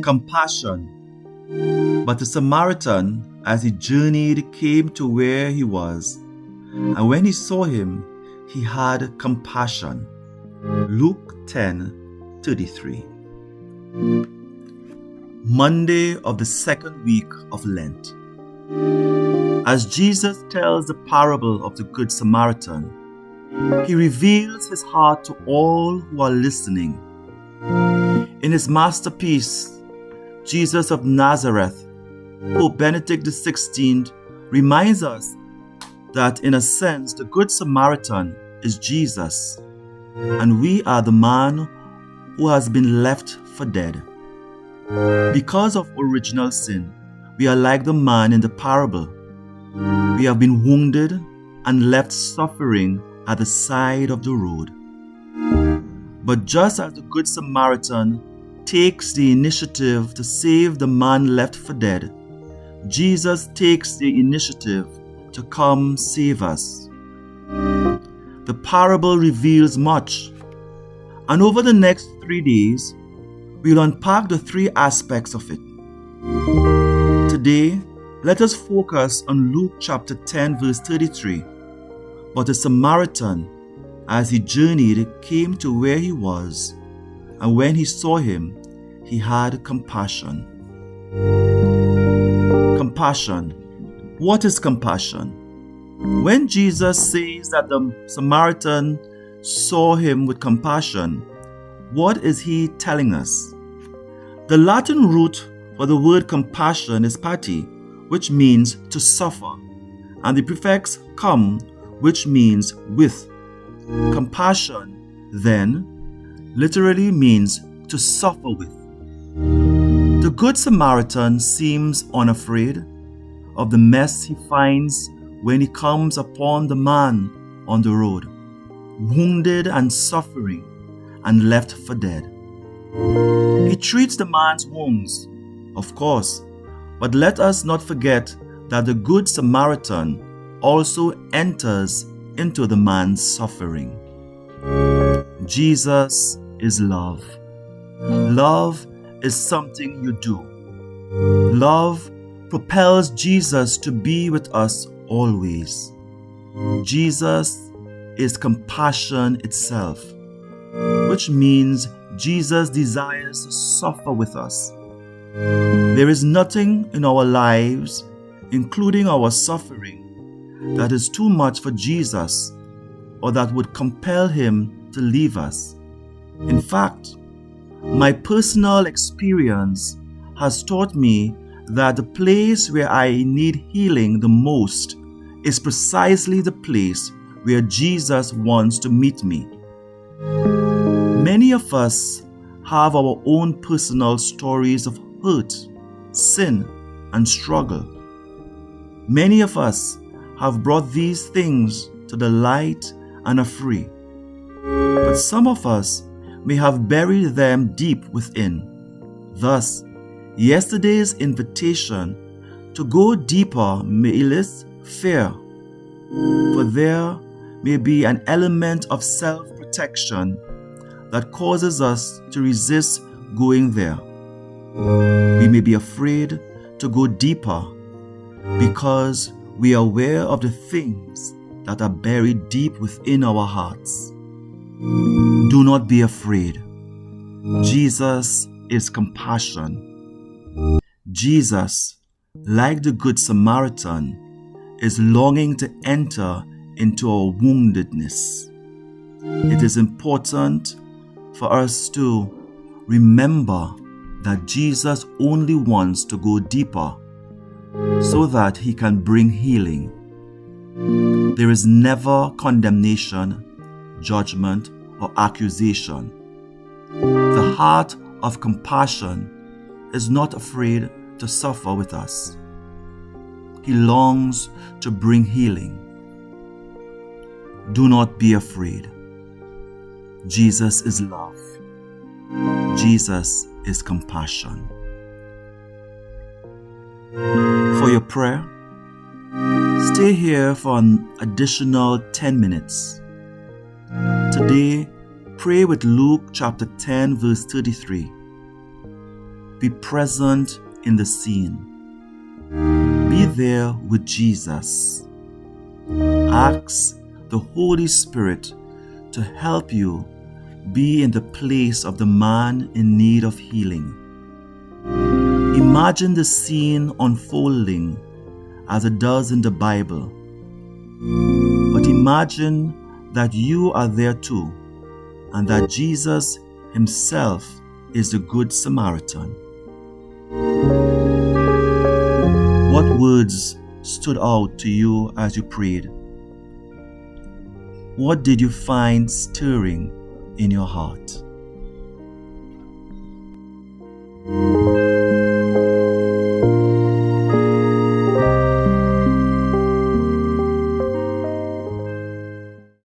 compassion. But the Samaritan, as he journeyed, came to where he was, and when he saw him, he had compassion. Luke 10:33. Monday of the second week of Lent. As Jesus tells the parable of the Good Samaritan, he reveals his heart to all who are listening. In his masterpiece, Jesus of Nazareth, Pope Benedict XVI reminds us that in a sense the Good Samaritan is Jesus, and we are the man who has been left for dead. Because of original sin, we are like the man in the parable. We have been wounded and left suffering at the side of the road. But just as the Good Samaritan takes the initiative to save the man left for dead, Jesus takes the initiative to come save us. The parable reveals much, and over the next 3 days, we'll unpack the 3 aspects of it. Today, let us focus on Luke chapter 10 verse 33. But the Samaritan, as he journeyed, came to where he was, and when he saw him, he had compassion. Compassion. What is compassion? When Jesus says that the Samaritan saw him with compassion, what is he telling us? The Latin root for the word compassion is pati, which means to suffer, and the prefix cum, which means with. Compassion, then, literally means to suffer with. The Good Samaritan seems unafraid of the mess he finds when he comes upon the man on the road, wounded and suffering and left for dead. He treats the man's wounds, of course, but let us not forget that the Good Samaritan also enters into the man's suffering. Jesus is love. Love is something you do. Love propels Jesus to be with us always. Jesus is compassion itself, which means Jesus desires to suffer with us. There is nothing in our lives, including our suffering, that is too much for Jesus or that would compel him to leave us. In fact, my personal experience has taught me that the place where I need healing the most is precisely the place where Jesus wants to meet me. Many of us have our own personal stories of hurt, sin, and struggle. Many of us have brought these things to the light and are free. But some of us may have buried them deep within. Thus, yesterday's invitation to go deeper may elicit fear, for there may be an element of self-protection that causes us to resist going there. We may be afraid to go deeper because we are aware of the things that are buried deep within our hearts. Do not be afraid. Jesus is compassion. Jesus, like the Good Samaritan, is longing to enter into our woundedness. It is important for us to remember that Jesus only wants to go deeper so that he can bring healing. There is never condemnation, judgment, or accusation. The heart of compassion is not afraid to suffer with us. He longs to bring healing. Do not be afraid. Jesus is love. Jesus is compassion. For your prayer, stay here for an additional 10 minutes. Today, pray with Luke chapter 10 verse 33. Be present in the scene. Be there with Jesus. Ask the Holy Spirit to help you be in the place of the man in need of healing. Imagine the scene unfolding as it does in the Bible. But imagine that you are there too, and that Jesus himself is the Good Samaritan. What words stood out to you as you prayed? What did you find stirring in your heart?